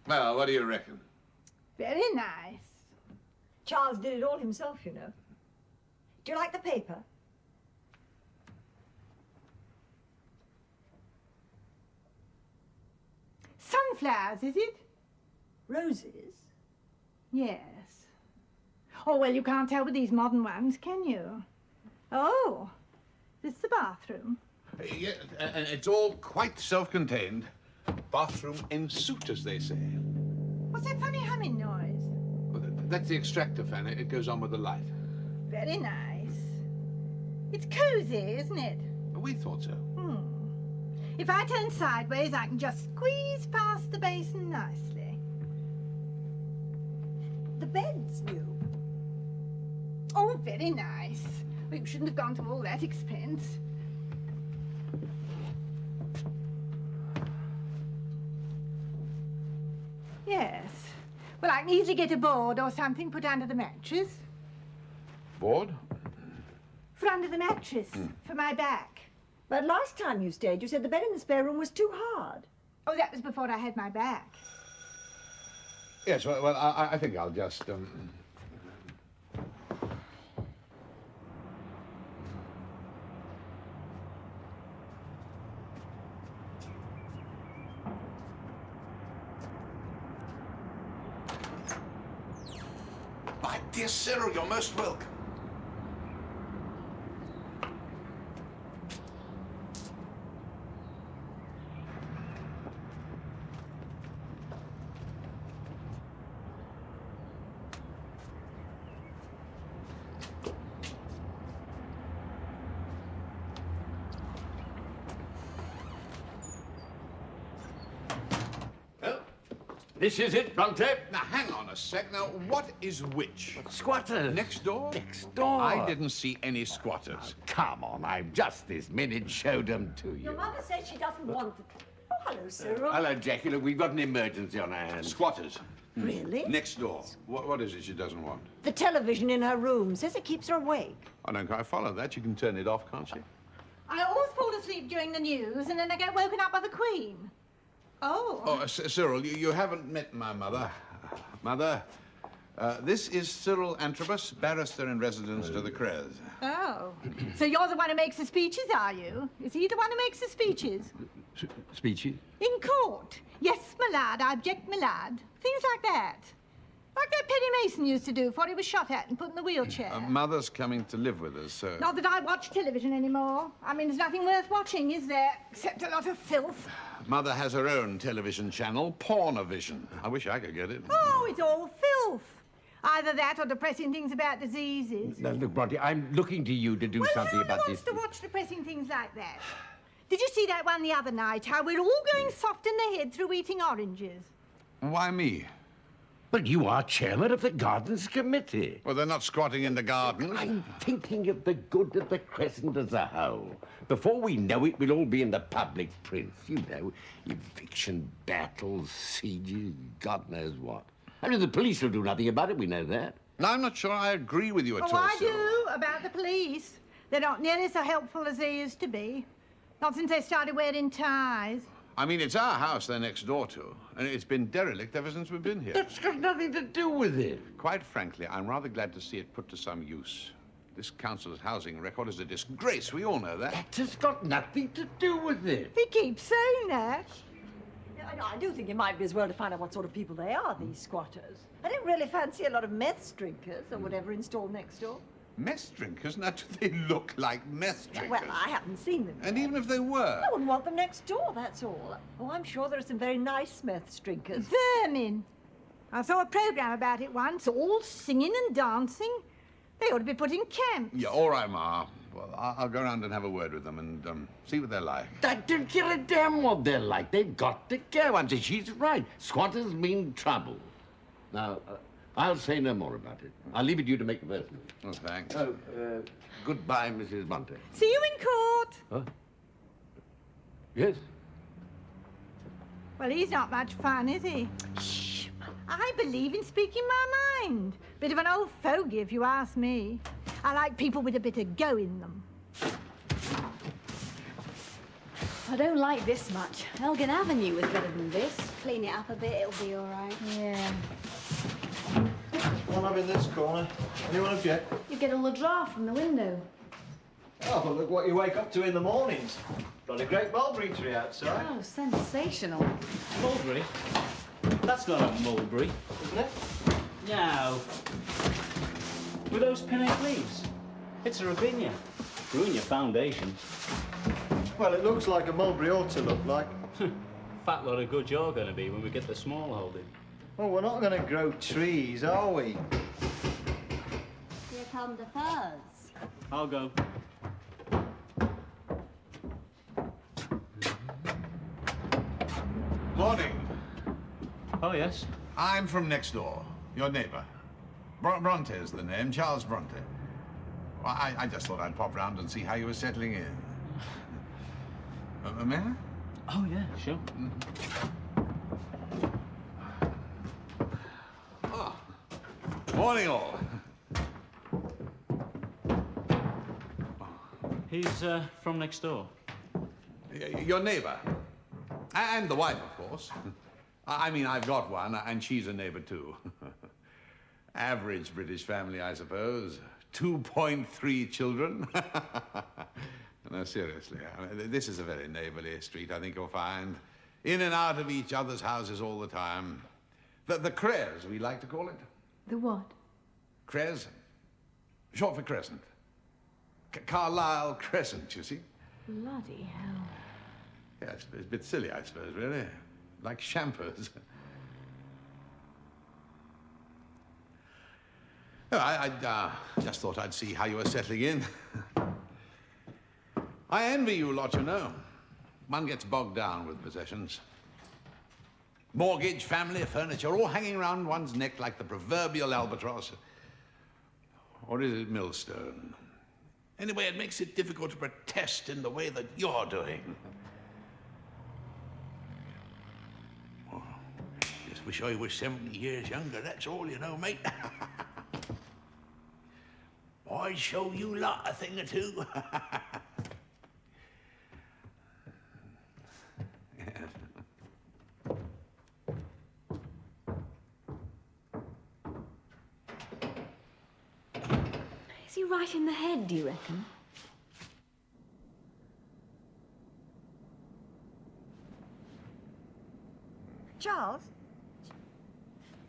Well, what do you reckon? Very nice. Charles did it all himself, you know. Do you like the paper? Sunflowers, is it? Roses? Yes. Oh, well, you can't tell with these modern ones, can you? Oh, this is the bathroom. Yeah, and it's all quite self-contained. Bathroom en suite, as they say. What's that funny humming noise? Well, that's the extractor fan. It goes on with the light. Very nice. It's cozy, isn't it? We thought so. If I turn sideways, I can just squeeze past the basin nicely. The bed's new. Oh, very nice. We shouldn't have gone to all that expense. Yes. Well, I can easily get a board or something put under the mattress. Board? For under the mattress, for my back. But last time you stayed, you said the bed in the spare room was too hard. Oh, that was before I had my back. Yes, well, I think I'll just, My dear Cyril, you're most welcome. This is it, Bronte? Now, hang on a sec. Now, what is which? Squatters. Next door? Next door. I didn't see any squatters. Come on, I've just this minute showed them to you. Your mother says she doesn't want it. Oh, hello, Cyril. Hello, Jackie. Look, we've got an emergency on our hands. Squatters. Really? Next door. What is it she doesn't want? The television in her room says it keeps her awake. I don't quite follow that. You can turn it off, can't you? I always fall asleep during the news, and then I get woken up by the Queen. Oh. Oh, Cyril, you haven't met my mother. Mother, this is Cyril Antrobus, barrister in residence to the Crezz. Oh. So you're the one who makes the speeches, are you? Is he the one who makes the speeches? Speeches? In court. Yes, my lad, I object, my lad. Things like that. Like that Penny Mason used to do before he was shot at and put in the wheelchair. Mother's coming to live with us, so... Not that I watch television anymore. I mean, there's nothing worth watching, is there? Except a lot of filth. Mother has her own television channel, Pornovision. I wish I could get it. Oh, it's all filth. Either that or depressing things about diseases. Now, look, Bronte, I'm looking to you to do something about Who this. wants to watch depressing things like that? Did you see that one the other night, how we're all going soft in the head through eating oranges? Why me? But you are chairman of the Gardens Committee. Well, they're not squatting in the gardens. I'm thinking of the good of the Crescent as a whole. Before we know it, we'll all be in the public prints. You know, eviction battles, sieges, God knows what. I mean, the police will do nothing about it, we know that. No, I'm not sure I agree with you at all, Oh, I Cyril. do, about the police. They're not nearly so helpful as they used to be. Not since they started wearing ties. I mean, it's our house they're next door to, and it's been derelict ever since we've been here. That's got nothing to do with it. Quite frankly, I'm rather glad to see it put to some use. This council's housing record is a disgrace. We all know that. That has got nothing to do with it. He keeps saying that. Yeah, I do think it might be as well to find out what sort of people they are, these squatters. I don't really fancy a lot of meth drinkers or whatever installed next door. Mess drinkers? Now, do they look like mess drinkers? Well, I haven't seen them And yet. even if they were... I wouldn't want them next door, that's all. Oh, I'm sure there are some very nice meth drinkers. Vermin. I saw a programme about it once, all singing and dancing. They ought to be put in camps. Yeah, all right, Ma. Well, I'll go around and have a word with them and see what they're like. I don't give a damn what they're like. They've got to go. I'm saying she's right. Squatters mean trouble. Now, I'll say no more about it. I'll leave it to you to make the first move. Oh, thanks. Oh, goodbye, Mrs. Bronte. See you in court. Huh? Yes? Well, he's not much fun, is he? Shh. I believe in speaking my mind. Bit of an old fogey, if you ask me. I like people with a bit of go in them. I don't like this much. Elgin Avenue was better than this. Clean it up a bit, it'll be all right. Yeah. One up in this corner. Anyone object? You get all the draft from the window. Oh, but look what you wake up to in the mornings. Got a great mulberry tree outside. Oh, sensational. Mulberry? That's not a mulberry. Isn't it? No. With those pinnate leaves. It's a robinia. Ruin your foundation. Well, it looks like a mulberry ought to look like. Fat lot of good you're going to be when we get the small holding. Well, we're not going to grow trees, are we? Here come the furs. I'll go. Morning. Oh, yes? I'm from next door. Your neighbor. Bronte's the name, Charles Bronte. Well, I just thought I'd pop round and see how you were settling in. May I? Oh, yeah, sure. Oh. Morning, all. He's from next door. Your neighbor. And the wife, of course. I mean, I've got one, and she's a neighbor, too. Average British family, I suppose. 2.3 children. No, seriously. I mean, this is a very neighborly street, I think you'll find. In and out of each other's houses all the time. The Crezz, we like to call it. The what? Crezz. Short for Crescent. Carlisle Crescent, you see. Bloody hell. Yeah, it's a bit silly, I suppose, really. Like champers. Oh, I just thought I'd see how you were settling in. I envy you lot, you know. One gets bogged down with possessions. Mortgage, family, furniture, all hanging around one's neck like the proverbial albatross. Or is it millstone? Anyway, it makes it difficult to protest in the way that you're doing. Oh, just wish I was 70 years younger, that's all, you know, mate. I'd show you lot a thing or two. Is he right in the head, do you reckon? Charles?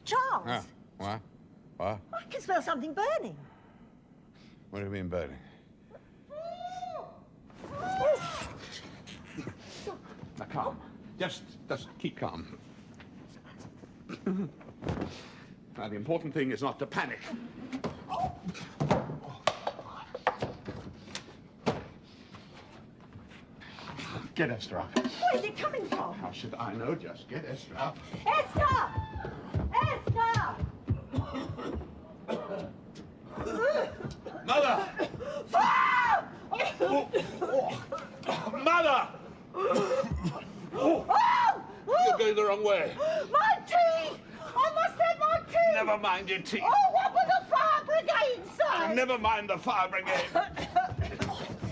Charles? What? What? I can smell something burning. What do you mean burning? Now, calm. Just keep calm. Now, the important thing is not to panic. Get Esther up. Where's it coming from? How should I know? Just get Esther up. Esther! Esther! Mother! Mother! You're going the wrong way. My tea! I must have my tea! Never mind your tea. Oh, what with the fire brigade, sir? Never mind the fire brigade.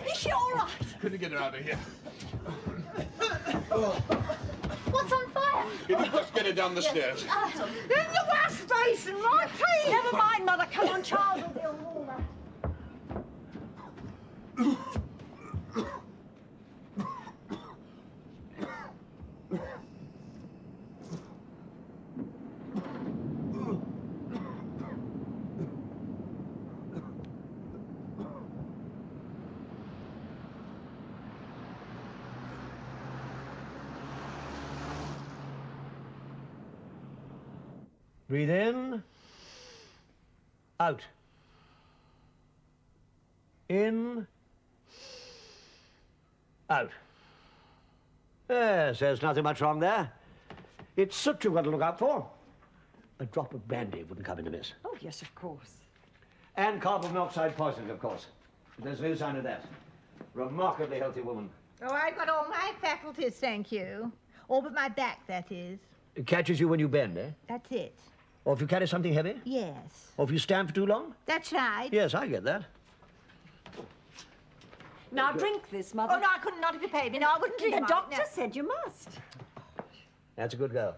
Is she all right? Could you get her out of here? What's on fire? You just get her down the stairs. In the wash basin, my tea! Never mind, Mother. Come on, Charles will deal with all that. Breathe in. Out. In. Out. Yes, there's nothing much wrong there. It's soot you've got to look out for. A drop of brandy wouldn't come in amiss. Oh, yes, of course. And carbon monoxide poisoning, of course. But there's no sign of that. Remarkably healthy woman. Oh, I've got all my faculties, thank you. All but my back, that is. It catches you when you bend, eh? That's it. Or if you carry something heavy? Yes. Or if you stand for too long? That's right. Yes, I get that. Now drink this, Mother. Oh, no, I couldn't, not if you paid me. No, I wouldn't drink The mine, doctor no. said you must. That's a good girl.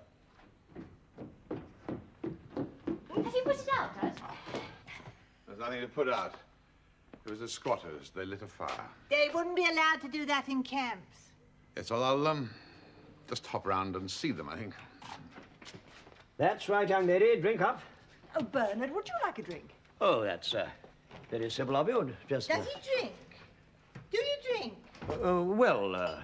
Has he put it out, Dad? There's nothing to put out. It was the squatters. They lit a fire. They wouldn't be allowed to do that in camps. Yes, well, I'll just hop around and see them, I think. That's right, young lady. Drink up. Oh, Bernard, would you like a drink? Oh, that's very civil of you. Just. Does he drink? Do you drink? Well, Oh,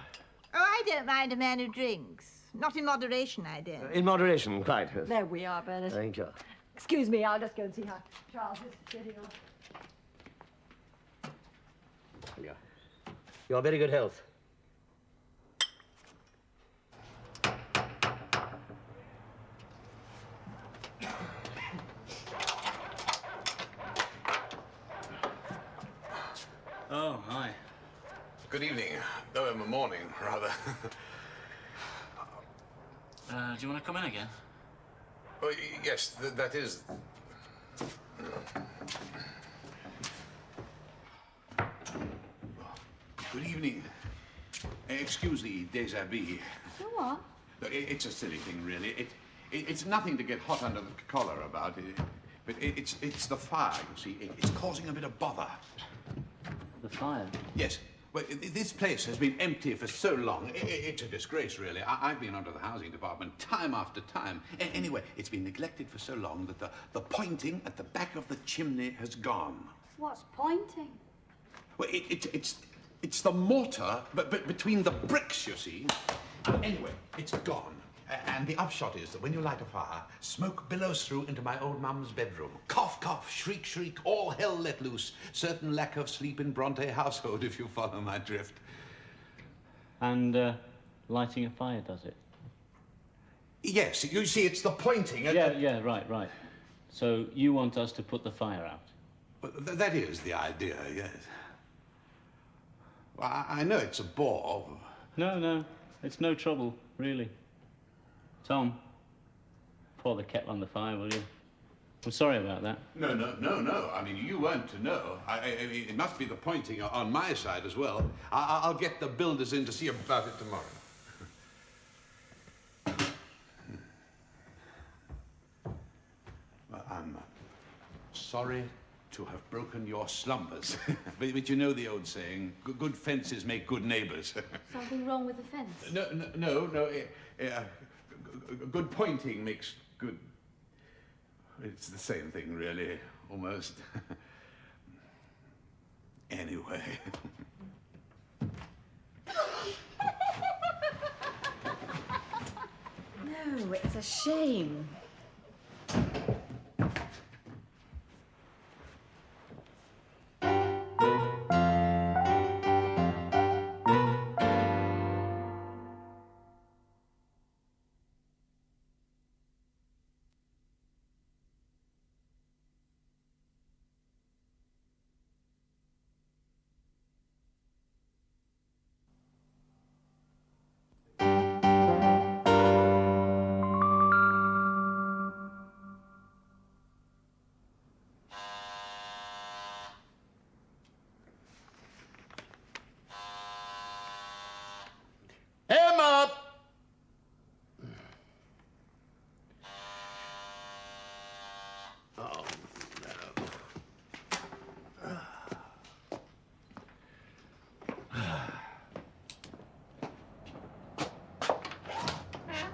I don't mind a man who drinks. Not in moderation, I don't. in moderation, quite. There we are, Bernard. Thank you. Excuse me, I'll just go and see how Charles is getting on. Yeah. Your very good health. Oh, hi. Good evening. No, morning, rather. Do you want to come in again? Oh, yes, that is... Good evening. Excuse the déshabille. So what? It's a silly thing, really. It's nothing to get hot under the collar about. But it's the fire, you see. It's causing a bit of bother. The fire? Yes. Well, this place has been empty for so long. It's a disgrace, really. I've been under the housing department time after time. Anyway, it's been neglected for so long that the pointing at the back of the chimney has gone. What's pointing? Well, it's the mortar, but between the bricks, you see. Anyway, it's gone. And the upshot is that when you light a fire, smoke billows through into my old mum's bedroom. Cough, cough, shriek, shriek, all hell let loose. Certain lack of sleep in Bronte household, if you follow my drift. And lighting a fire does it? Yes, you see, it's the pointing at... Yeah, right. So you want us to put the fire out? Well, that is the idea, yes. Well, I know it's a bore. No, it's no trouble, really. Tom, pour the kettle on the fire, will you? I'm sorry about that. No. I mean, you weren't to know. I mean, it must be the pointing on my side as well. I'll get the builders in to see about it tomorrow. Well, I'm sorry to have broken your slumbers. but you know the old saying, good fences make good neighbors. Something wrong with the fence? No. Good pointing makes good... It's the same thing, really, almost. Anyway. No, it's a shame. Emma! Oh, no.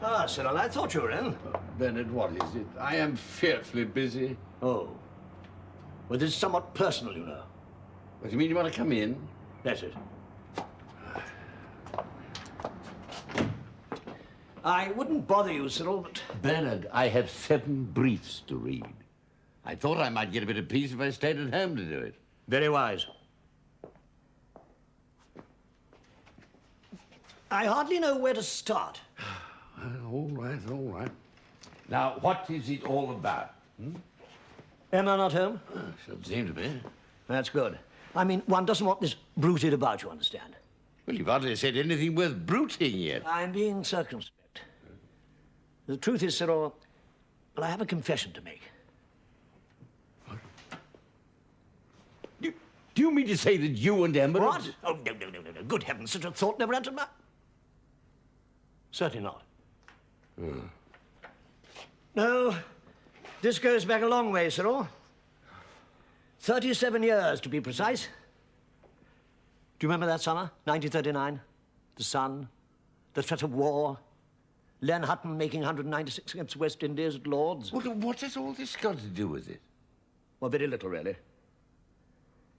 Ah, Cyril, I thought you were in. Bernard, what is it? I am fearfully busy. Oh. Well, this is somewhat personal, you know. What do you mean you want to come in? That's it. I wouldn't bother you, Cyril, but... Bernard, I have 7 briefs to read. I thought I might get a bit of peace if I stayed at home to do it. Very wise. I hardly know where to start. All right. Now, what is it all about? Emma not home? Should seem to be. That's good. I mean, one doesn't want this bruited about, you understand? Well, you've hardly said anything worth bruiting yet. I'm being circumspect. The truth is, Cyril, well, I have a confession to make. Do Do you mean to say that you and Emma... What? Oh, no, no, no, no, no. Good heavens, such a thought never entered my... Certainly not. No, this goes back a long way, Cyril. 37 years, to be precise. Do you remember that summer, 1939? The sun, the threat of war, Len Hutton making 196 against the West Indies at Lord's. What has all this got to do with it? Well, very little, really.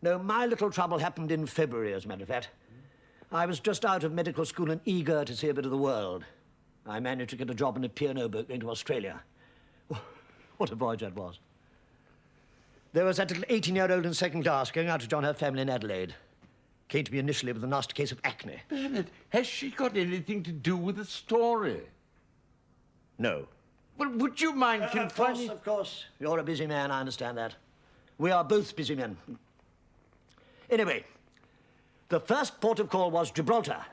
No, my little trouble happened in February, as a matter of fact. I was just out of medical school and eager to see a bit of the world. I managed to get a job in a P&O boat going to Australia. What a voyage that was. There was that little 18-year-old in second class going out to join her family in Adelaide. Came to me initially with a nasty case of acne. Bernard, has she got anything to do with the story? No. Well, would you mind confining... Of course. You're a busy man, I understand that. We are both busy men. Anyway, the first port of call was Gibraltar.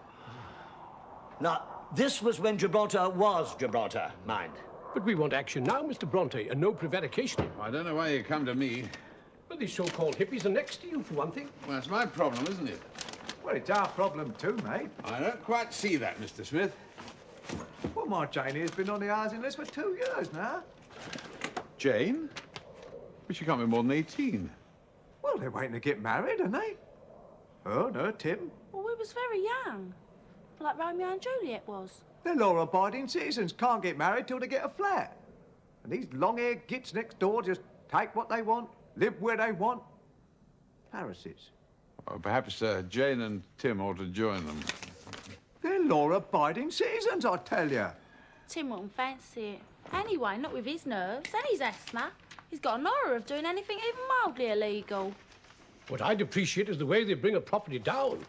Now, this was when Gibraltar was Gibraltar, mind. But we want action now, Mr. Bronte, and no prevarication. I don't know why you come to me. Well, these so-called hippies are next to you, for one thing. Well, that's my problem, isn't it? Well, it's our problem too, mate. I don't quite see that, Mr. Smith. Well, my Janie has been on the housing list for 2 years now. Jane? But she can't be more than 18. Well, they're waiting to get married, aren't they? Oh, no, Tim. Well, we was very young. Like Romeo and Juliet was. They're law-abiding citizens, can't get married till they get a flat. And these long-haired gits next door just take what they want, live where they want. Parasites. Oh, perhaps Jane and Tim ought to join them. They're law-abiding citizens, I tell you. Tim wouldn't fancy it. Anyway, not with his nerves and his asthma. He's got an horror of doing anything even mildly illegal. What I'd appreciate is the way they bring a property down.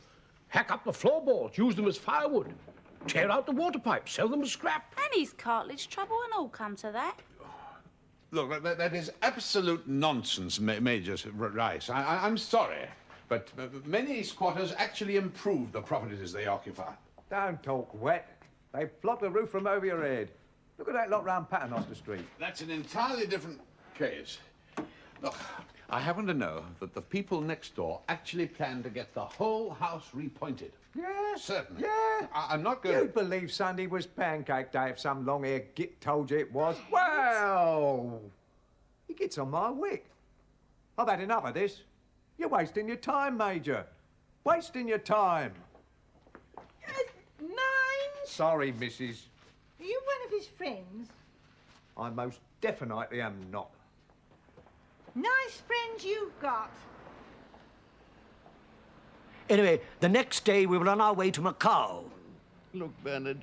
Hack up the floorboards, use them as firewood. Tear out the water pipes, sell them as scrap. And his cartilage trouble and all come to that. Look, that is absolute nonsense, Major Rice. I'm sorry, but many squatters actually improve the properties they occupy. Don't talk wet. They flogged the roof from over your head. Look at that lot round Paternoster Street. That's an entirely different case. Look, I happen to know that the people next door actually plan to get the whole house repointed. Yeah? Certainly. Yeah? I'm not going to... You'd believe Sunday was pancake day if some long-haired git told you it was. Well, he gets on my wick. I've had enough of this. You're wasting your time, Major. Wasting your time. 9? Sorry, Mrs. Are you one of his friends? I most definitely am not. Nice friends you've got. Anyway, the next day we were on our way to Macau. Look, Bernard,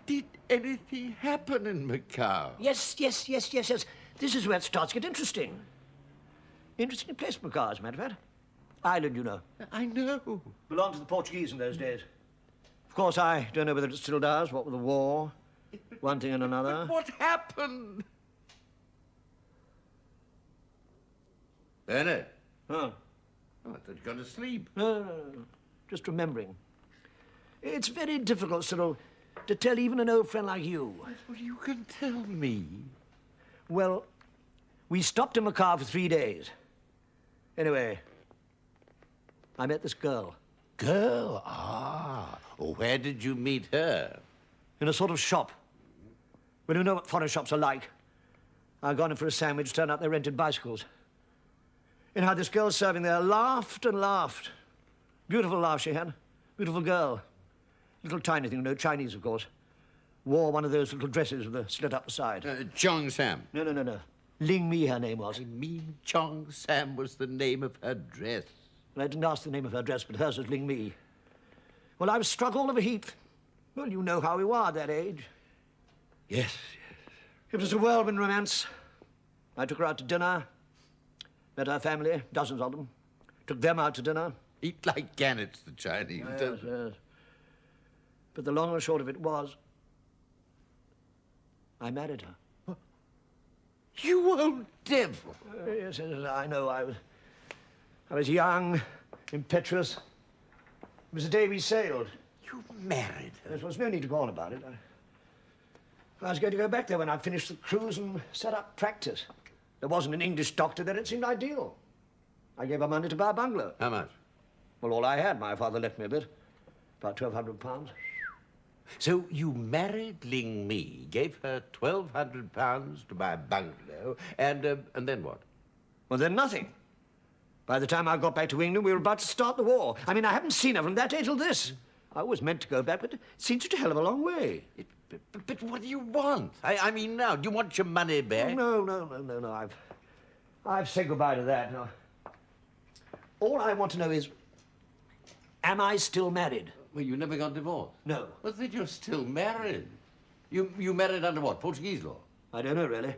did anything happen in Macau? Yes. This is where it starts to get interesting. Interesting place, Macau, as a matter of fact. Island, you know. I know. Belonged to the Portuguese in those days. Of course, I don't know whether it still does, what with the war, one thing and another. But what happened? Bernard? Huh? Oh, I thought you'd gone to sleep. No. Just remembering. It's very difficult, Cyril, to tell even an old friend like you. Well, you can tell me. Well, we stopped in Macau for 3 days. Anyway, I met this girl. Girl? Ah. Where did you meet her? In a sort of shop. Well, you know what foreign shops are like. I'd gone in for a sandwich, turned out they rented bicycles. And how this girl serving there laughed and laughed. Beautiful laugh she had. Beautiful girl. Little tiny thing, no Chinese, of course. Wore one of those little dresses with a slit up the side. Chong Sam. No. Ling Mi, her name was. I mean, Chong Sam was the name of her dress. Well, I didn't ask the name of her dress, but hers was Ling Mi. Well, I was struck all of a heap. Well, you know how we were at that age. Yes. It was a whirlwind romance. I took her out to dinner. Met her family, dozens of them. Took them out to dinner. Eat like gannets, the Chinese. Yes. But the long and short of it was, I married her. You old devil. Yes, I know. I was young, impetuous. It was the day we sailed. You married her? There was no need to go on about it. I was going to go back there when I'd finished the cruise and set up practice. There wasn't an English doctor there. It seemed ideal. I gave her money to buy a bungalow. How much? Well, all I had. My father left me a bit. About £1,200. So you married Ling Mi, gave her £1,200 to buy a bungalow, and then what? Well, then nothing. By the time I got back to England, we were about to start the war. I mean, I haven't seen her from that day till this. I was meant to go back, but it seems such a hell of a long way. But what do you want? I mean, now, do you want your money back? No. I've said goodbye to that. No. All I want to know is, am I still married? Well, you never got divorced? No. Well, then you're still married. You married under what, Portuguese law? I don't know, really.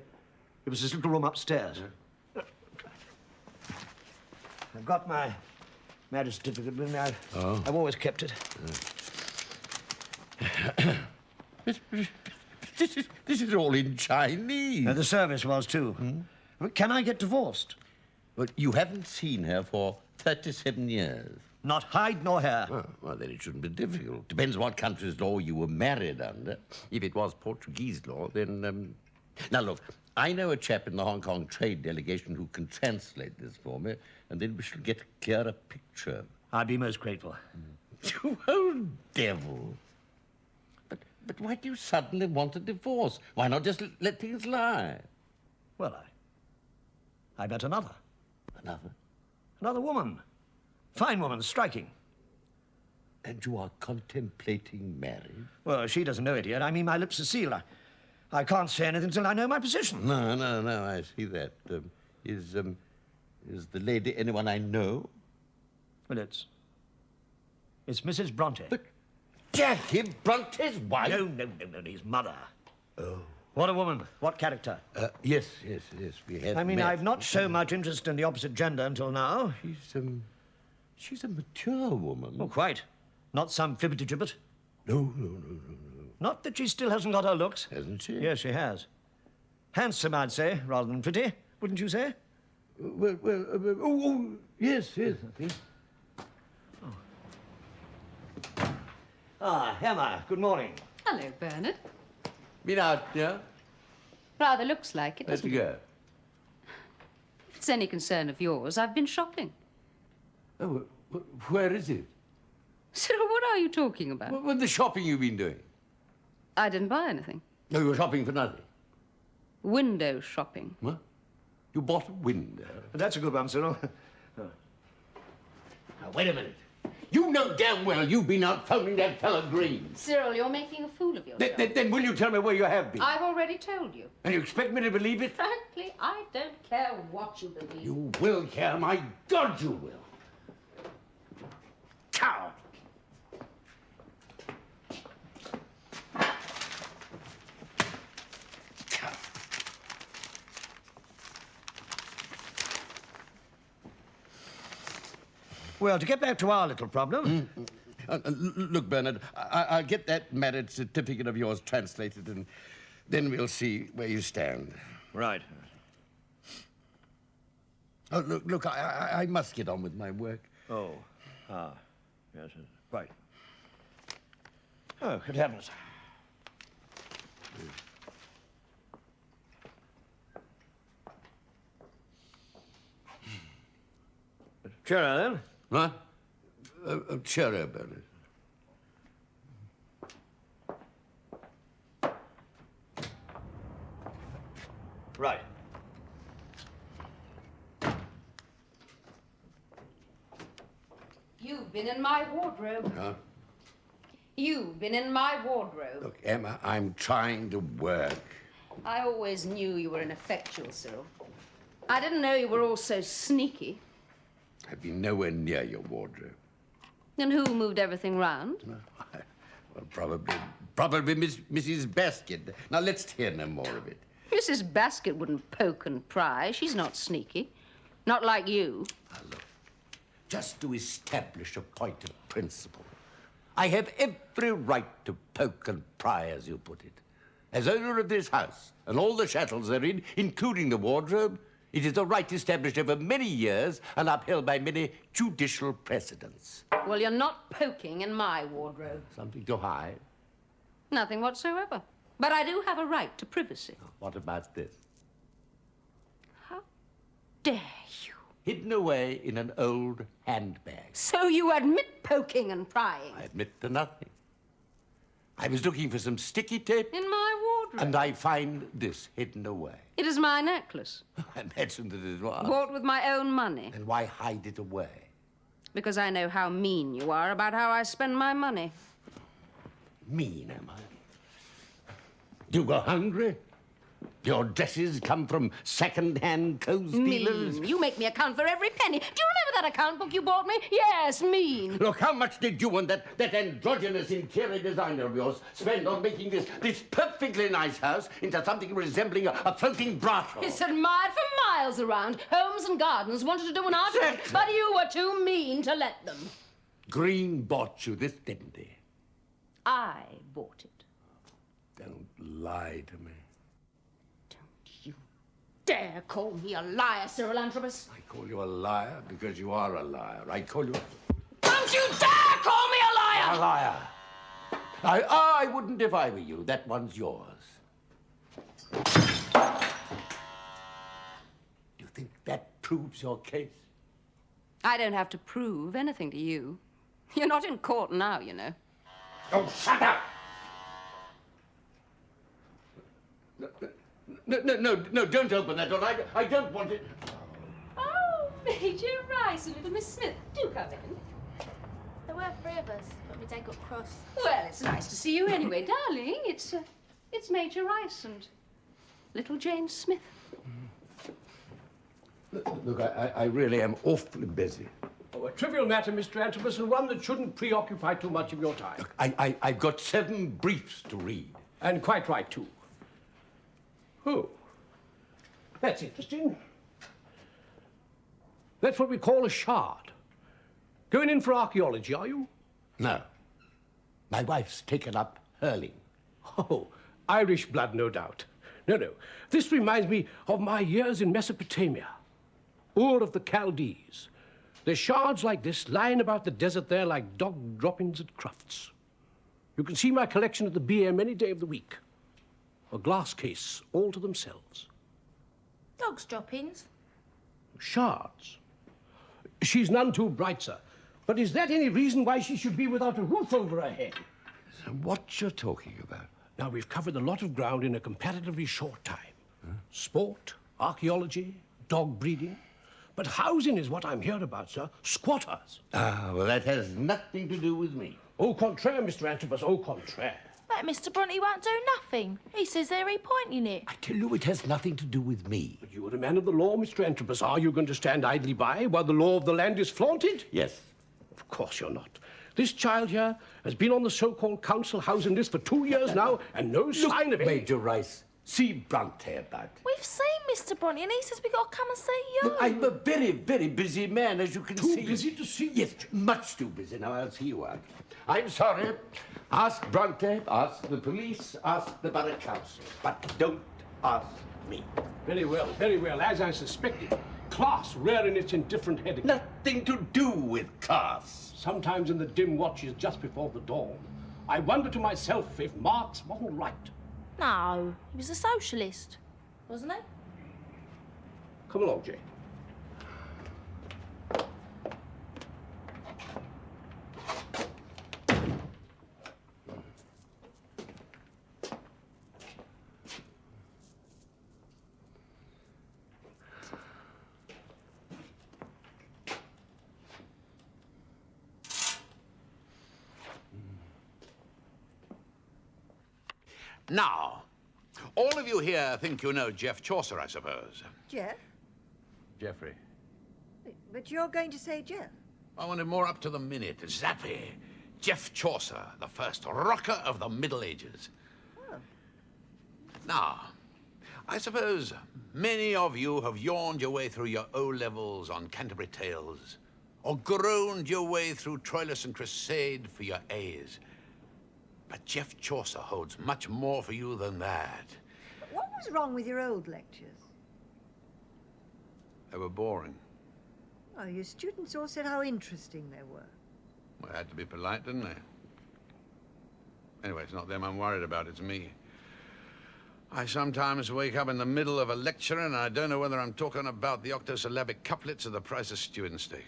It was this little room upstairs. Yeah. I've got my marriage certificate with me. I've always kept it. This is all in Chinese. The service was, too. Can I get divorced? But you haven't seen her for 37 years. Not hide nor hair. Oh, well, then it shouldn't be difficult. Depends what country's law you were married under. If it was Portuguese law, then... Now, look, I know a chap in the Hong Kong trade delegation who can translate this for me, and then we shall get a clearer picture. I'd be most grateful. You old devil. But why do you suddenly want a divorce? Why not just let things lie? Well, I met another. Another? Another woman. Fine woman, striking. And you are contemplating marriage? Well, she doesn't know it yet. I mean, my lips are sealed. I can't say anything till I know my position. No, I see that. Is the lady anyone I know? Well, it's Mrs. Bronte. But Jackie Bronte's wife? No, his mother. Oh. What a woman. What character? Yes, we have I mean, met. I've not shown much interest in the opposite gender until now. She's a mature woman. Oh, quite. Not some fibbity-gibbet. No. Not that she still hasn't got her looks. Hasn't she? Yes, she has. Handsome, I'd say, rather than pretty. Wouldn't you say? Yes, I think. Ah, Emma, good morning. Hello, Bernard. Been out, yeah? Rather looks like it, Let's doesn't it? go. If it's any concern of yours, I've been shopping. Oh, where is it? Cyril, what are you talking about? What the shopping you've been doing? I didn't buy anything. No, you were shopping for nothing. Window shopping. What? You bought a window? That's a good one, Cyril. Now, wait a minute. You know damn well you've been out phoning that fellow Green. Cyril, you're making a fool of yourself. Then will you tell me where you have been? I've already told you. And you expect me to believe it? Frankly, I don't care what you believe. You will care. My God, you will. Cow! Well, to get back to our little problem... Look, Bernard, I'll get that marriage certificate of yours translated, and then we'll see where you stand. Right. Oh, look, I must get on with my work. Oh. Yes, right. Oh, good heavens. Cheerio, then. Huh? Cheerio, Bernard. Right. You've been in my wardrobe. Huh? You've been in my wardrobe. Look, Emma, I'm trying to work. I always knew you were ineffectual, Cyril. I didn't know you were all so sneaky. I've been nowhere near your wardrobe. And who moved everything round? Well, probably Mrs. Basket. Now, let's hear no more of it. Mrs. Basket wouldn't poke and pry. She's not sneaky. Not like you. Now, look, just to establish a point of principle, I have every right to poke and pry, as you put it. As owner of this house and all the chattels therein, including the wardrobe, it is a right established over many years and upheld by many judicial precedents. Well, you're not poking in my wardrobe. Something to hide? Nothing whatsoever. But I do have a right to privacy. What about this? How dare you? hidden away in an old handbag. So you admit poking and prying? I admit to nothing. I was looking for some sticky tape. In my wardrobe? And I find this hidden away. It is my necklace. I mentioned that it was. Bought with my own money. And why hide it away? Because I know how mean you are about how I spend my money. Mean, am I? You go hungry? Your dresses come from second-hand clothes dealers? Mean. You make me account for every penny. Do you remember that account book you bought me? Yes, mean. Look, how much did you and that androgynous interior designer of yours spend on making this perfectly nice house into something resembling a floating brothel? It's admired for miles around. Homes and Gardens wanted to do an article, Exactly. but you were too mean to let them. Green bought you this, didn't he? I bought it. Don't lie to me. Dare call me a liar, Cyril Antrobus. I call you a liar because you are a liar. I call you... Don't you dare call me a liar! A liar. I wouldn't if I were you. That one's yours. Do you think that proves your case? I don't have to prove anything to you. You're not in court now, you know. Oh, shut up! No, don't open that door. I don't want it. Oh, Major Rice and little Miss Smith, do come in. There were 3 of us, but my dad got cross. Well, it's nice to see you anyway, darling. It's Major Rice and little Jane Smith. Look, I really am awfully busy. Oh, a trivial matter, Mr. Antrobus, and one that shouldn't preoccupy too much of your time. Look, I've got 7 briefs to read. And quite right, too. Oh, that's interesting. That's what we call a shard. Going in for archaeology, are you? No. My wife's taken up hurling. Oh, Irish blood, no doubt. No. This reminds me of my years in Mesopotamia. Ur of the Chaldees. There's shards like this lying about the desert there like dog droppings at Crufts. You can see my collection at the BM any day of the week. A glass case all to themselves. Dog's droppings. Shards. She's none too bright, sir. But is that any reason why she should be without a roof over her head? What you're talking about? Now, we've covered a lot of ground in a comparatively short time. Sport, archaeology, dog breeding. But housing is what I'm here about, sir. Squatters. Ah, well, that has nothing to do with me. Au contraire, Mr. Antrobus, au contraire. But Mr. Bronte won't do nothing. He says they're repointing it. I tell you, it has nothing to do with me. But you are a man of the law, Mr. Antrobus. Are you going to stand idly by while the law of the land is flaunted? Yes. Of course you're not. This child here has been on the so-called council housing list for 2 years now, and no sign of it. Major Rice, see Bronte about it. We've seen Mr. Bronte, and he says we got to come and see you. Look, I'm a very, very busy man, as you can see. Too busy to see? Yes, much too busy. Now, I'll see you out. I'm sorry. Ask Bronte, ask the police, ask the borough council. But don't ask me. Very well, as I suspected. Class rearing its indifferent head again. Nothing to do with class. Sometimes in the dim watches just before the dawn, I wonder to myself if Marx wasn't right. No, he was a socialist, wasn't he? Come along, Jane. Now, all of you here think you know Jeff Chaucer, I suppose. Jeff? Jeffrey. But you're going to say Jeff? I wanted more up to the minute. Zappy. Jeff Chaucer, the first rocker of the Middle Ages. Oh. Now, I suppose many of you have yawned your way through your O-levels on Canterbury Tales, or groaned your way through Troilus and Crusade for your A's. But Jeff Chaucer holds much more for you than that. But what was wrong with your old lectures? They were boring. Oh, your students all said how interesting they were. Well, I had to be polite, didn't I? Anyway, it's not them I'm worried about, it's me. I sometimes wake up in the middle of a lecture and I don't know whether I'm talking about the octosyllabic couplets or the price of stew and steak.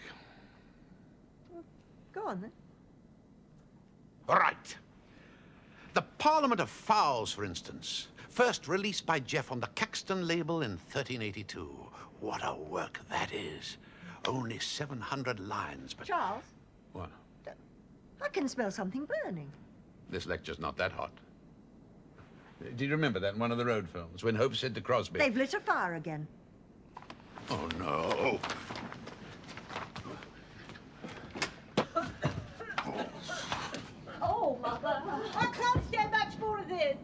Go on, then. All right. The Parliament of Fowls, for instance, first released by Jeff on the Caxton label in 1382. What a work that is. Only 700 lines, but... Charles? What? I can smell something burning. This lecture's not that hot. Do you remember that in one of the road films, when Hope said to Crosby... They've lit a fire again. Oh, no. Oh, Mother. I can't stand much more of this.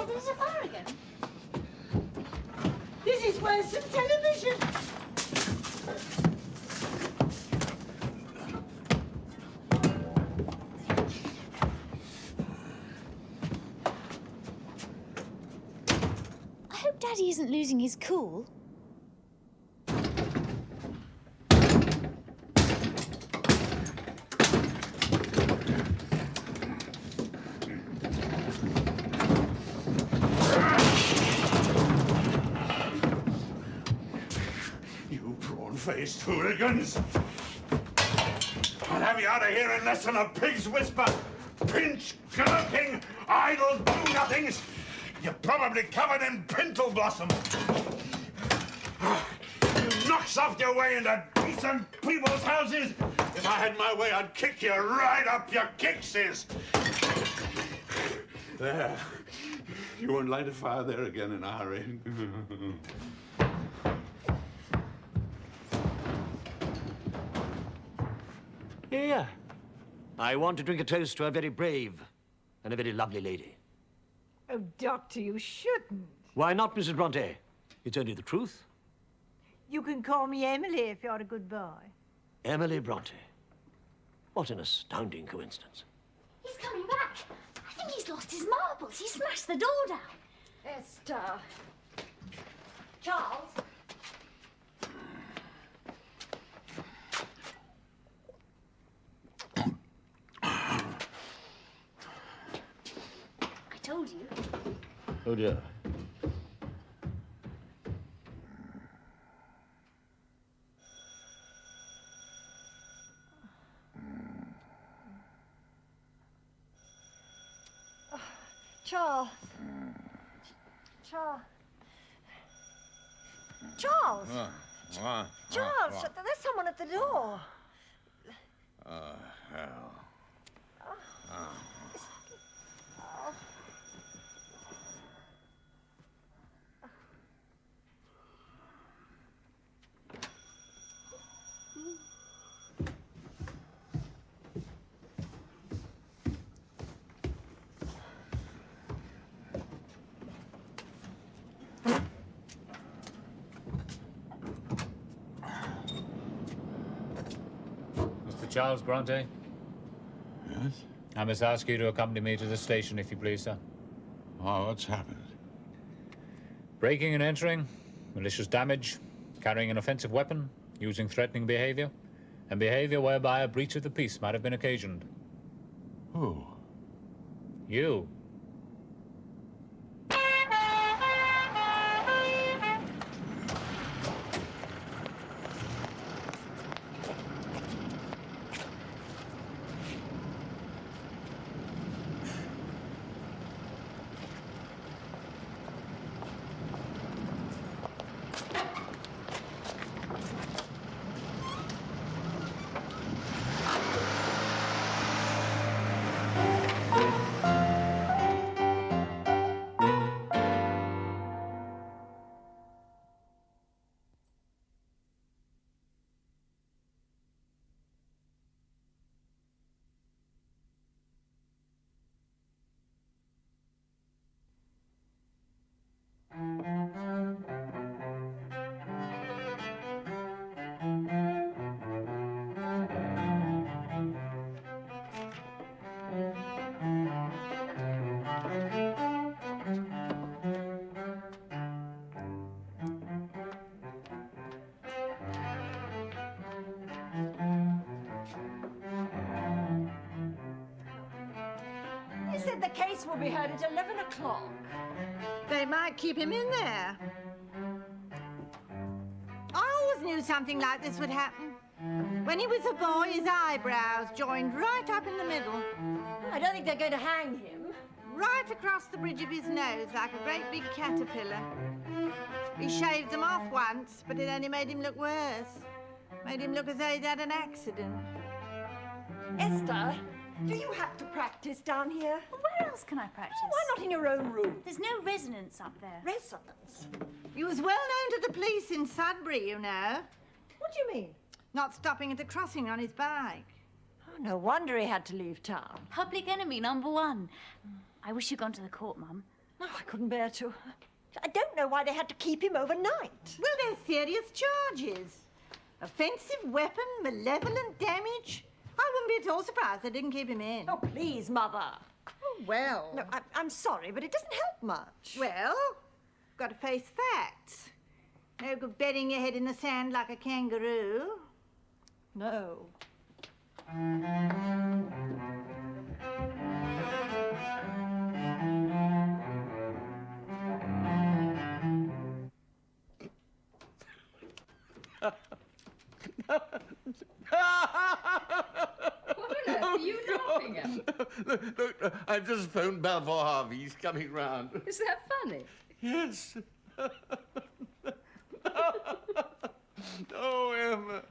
There's a fire again. This is worse than television. I hope Daddy isn't losing his cool. Faced hooligans! I'll have you out of here in less than a pig's whisper! Pinch, gurking, idle do-nothings! You're probably covered in pintle blossom! You knocks off your way into decent people's houses! If I had my way, I'd kick you right up your kickses! There. You won't light a fire there again in a hurry. Here. I want to drink a toast to a very brave and a very lovely lady. Oh, Doctor, you shouldn't. Why not, Mrs. Bronte? It's only the truth. You can call me Emily if you're a good boy. Emily Bronte. What an astounding coincidence. He's coming back. I think he's lost his marbles. He smashed the door down. Esther. Charles? I told you. Oh, dear. Charles. Charles. Charles. Charles, there's someone at the door. Hell. Charles Bronte? Yes? I must ask you to accompany me to the station, if you please, sir. Oh, what's happened? Breaking and entering, malicious damage, carrying an offensive weapon, using threatening behavior, and behavior whereby a breach of the peace might have been occasioned. Who? You. said the case will be heard at 11 o'clock. They might keep him in there. I always knew something like this would happen. When he was a boy, his eyebrows joined right up in the middle. I don't think they're going to hang him. Right across the bridge of his nose, like a great big caterpillar. He shaved them off once, but it only made him look worse. Made him look as though he'd had an accident. Esther, do you have to practice down here? Well, where else can I practice? Why not in your own room? There's no resonance up there. Resonance? He was well known to the police in Sudbury, you know. What do you mean? Not stopping at the crossing on his bike. Oh, no wonder he had to leave town. Public enemy #1. I wish you'd gone to the court, Mum. No, I couldn't bear to. I don't know why they had to keep him overnight. Well, they're serious charges. Offensive weapon, malevolent damage. I wouldn't be at all surprised they didn't keep him in. Oh, please, Mother. Oh, well. No, I'm sorry, but it doesn't help much. Well, got to face facts. No good burying your head in the sand like a kangaroo. No. What are you laughing at? Look, I've just phoned Balfour Harvey. He's coming round. Is that funny? Yes. Oh, Emma.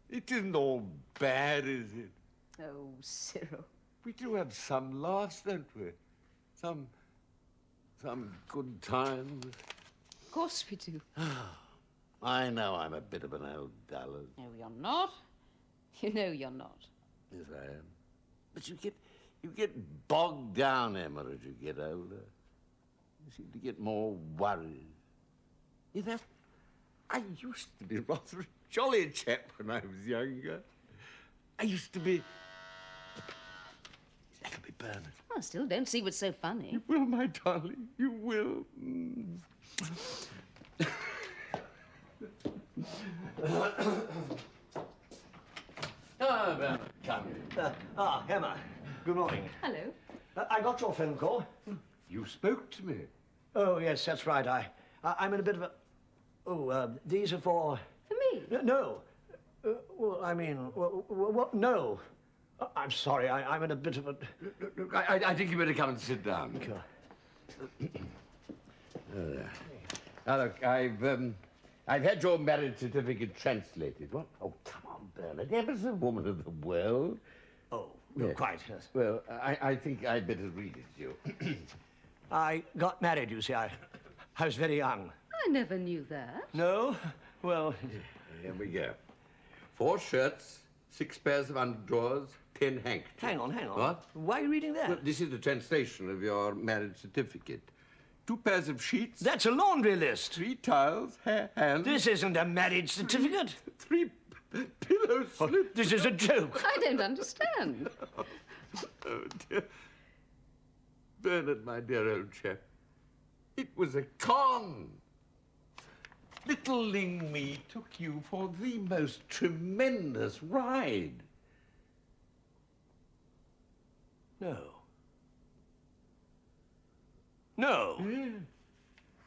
It isn't all bad, is it? Oh, Cyril. We do have some laughs, don't we? Some good times. Of course we do. I know I'm a bit of an old dullard. No, you're not. You know you're not. Yes, I am. But you get bogged down, Emma, as you get older. You seem to get more worried. You know, I used to be rather a jolly chap when I was younger. I used to be... That'll be Bernard. I still don't see what's so funny. You will, my darling. You will. Bernard, come. Emma. Good morning. Hello. I got your phone call. You spoke to me. Oh, yes, that's right. I'm in a bit of a... Oh, these are for... For me? No. Well, I mean, no. I'm sorry, I'm in a bit of a... Look, I think you better come and sit down. Sure. Now, look, I've had your marriage certificate translated. What? Oh, come on, Bernard. Emma's a woman of the world. Oh, no, Yes. quite, yes. Well, I think I'd better read it to you. I got married, you see. I was very young. I never knew that. No? Well... Here we go. 4 shirts, 6 pairs of underdrawers, 10 handkerchiefs. Hang on. What? Why are you reading that? Well, this is the translation of your marriage certificate. 2 pairs of sheets. That's a laundry list. 3 towels, hands. This isn't a marriage certificate. 3 pillow slips. This is a joke. I don't understand. Oh, dear. Bernard, my dear old chap, it was a con. Little Ling me took you for the most tremendous ride. No. No. Yeah.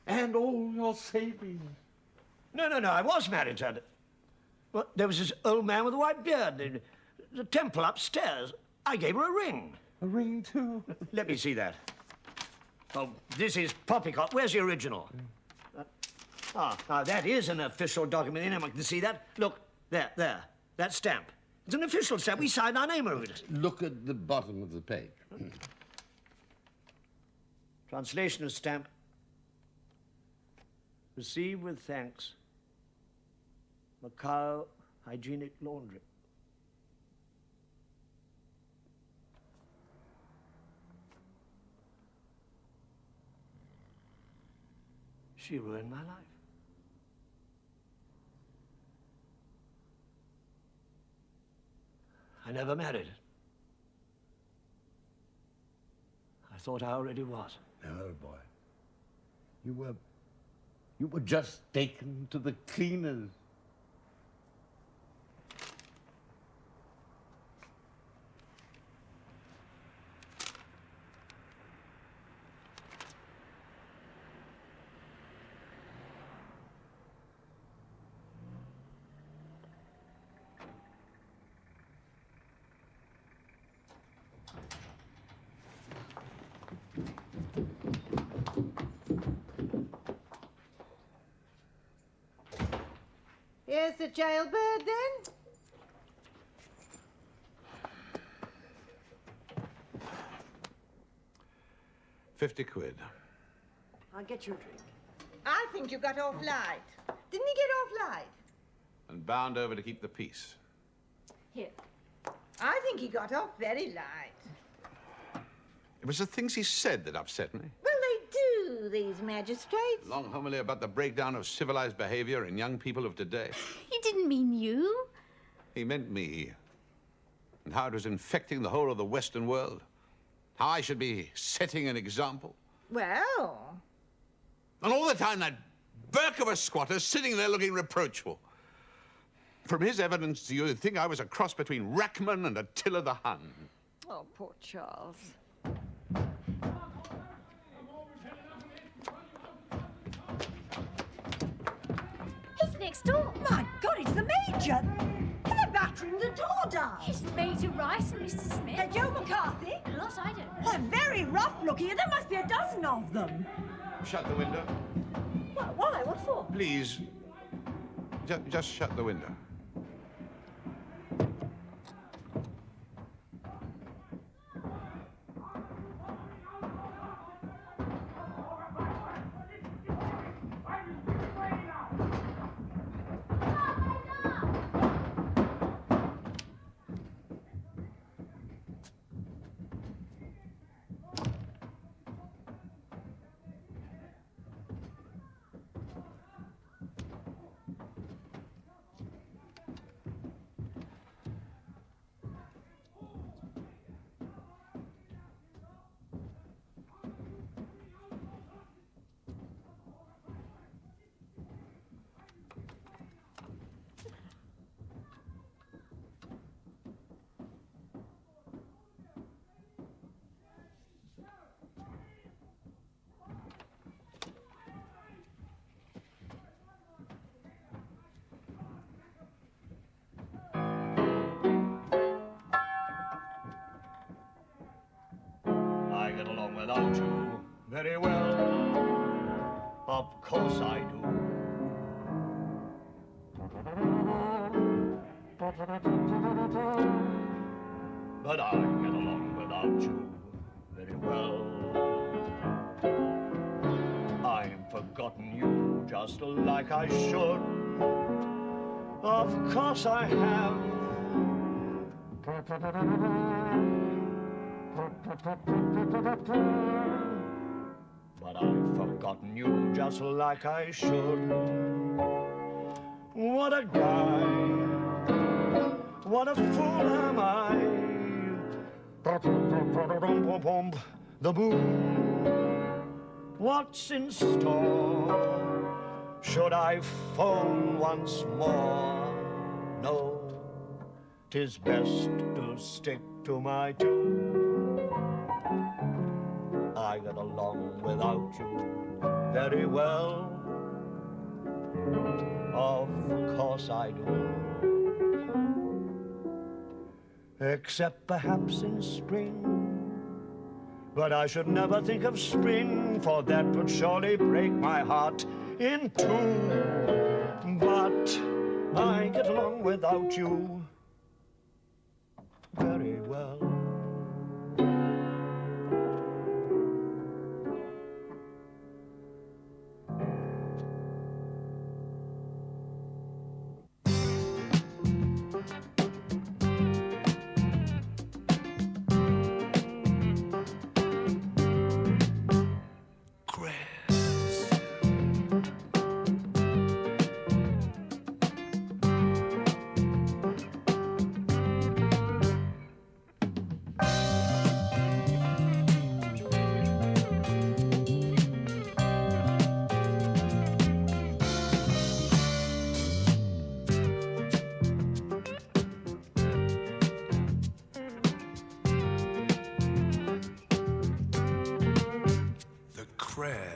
And all your savings. No, I was married to her. Well, there was this old man with a white beard. The temple upstairs. I gave her a ring. A ring, too? Let me see that. Oh, this is poppycock. Where's the original? Now that is an official document. Anyone can see that. Look, there. That stamp. It's an official stamp. We signed our name over it. Look at the bottom of the page. Translation of stamp. Received with thanks. Macau Hygienic Laundry. She ruined my life. I never married her. I thought I already was. No, boy. You were just taken to the cleaners. Here's the jailbird, then. £50. I'll get you a drink. I think you got off light. Didn't he get off light? And bound over to keep the peace. Here. I think he got off very light. It was the things he said that upset me. Well, they do, these magistrates. Long homily about the breakdown of civilized behavior in young people of today. He didn't mean you. He meant me. And how it was infecting the whole of the Western world. How I should be setting an example. Well... And all the time that Burke of a squatter sitting there looking reproachful. From his evidence, you'd think I was a cross between Rackman and Attila the Hun. Oh, poor Charles. He's next door. My God, it's the Major. They're battering the door down. It's Major Rice and Mr. Smith. Joe McCarthy? Lot, I don't know. They're very rough looking, and there must be a dozen of them. Shut the window. Why? What for? Please. Just shut the window. I get along without you very well. Of course I do. But I get along without you very well. I've forgotten you just like I should. Of course I have. But I've forgotten you just like I should. What a guy, what a fool am I. The moon, what's in store? Should I phone once more? No, 'tis best to stick to my tune. I get along without you very well. Of course I do. Except perhaps in spring. But I should never think of spring, for that would surely break my heart in two. But I get along without you very well. Crezz.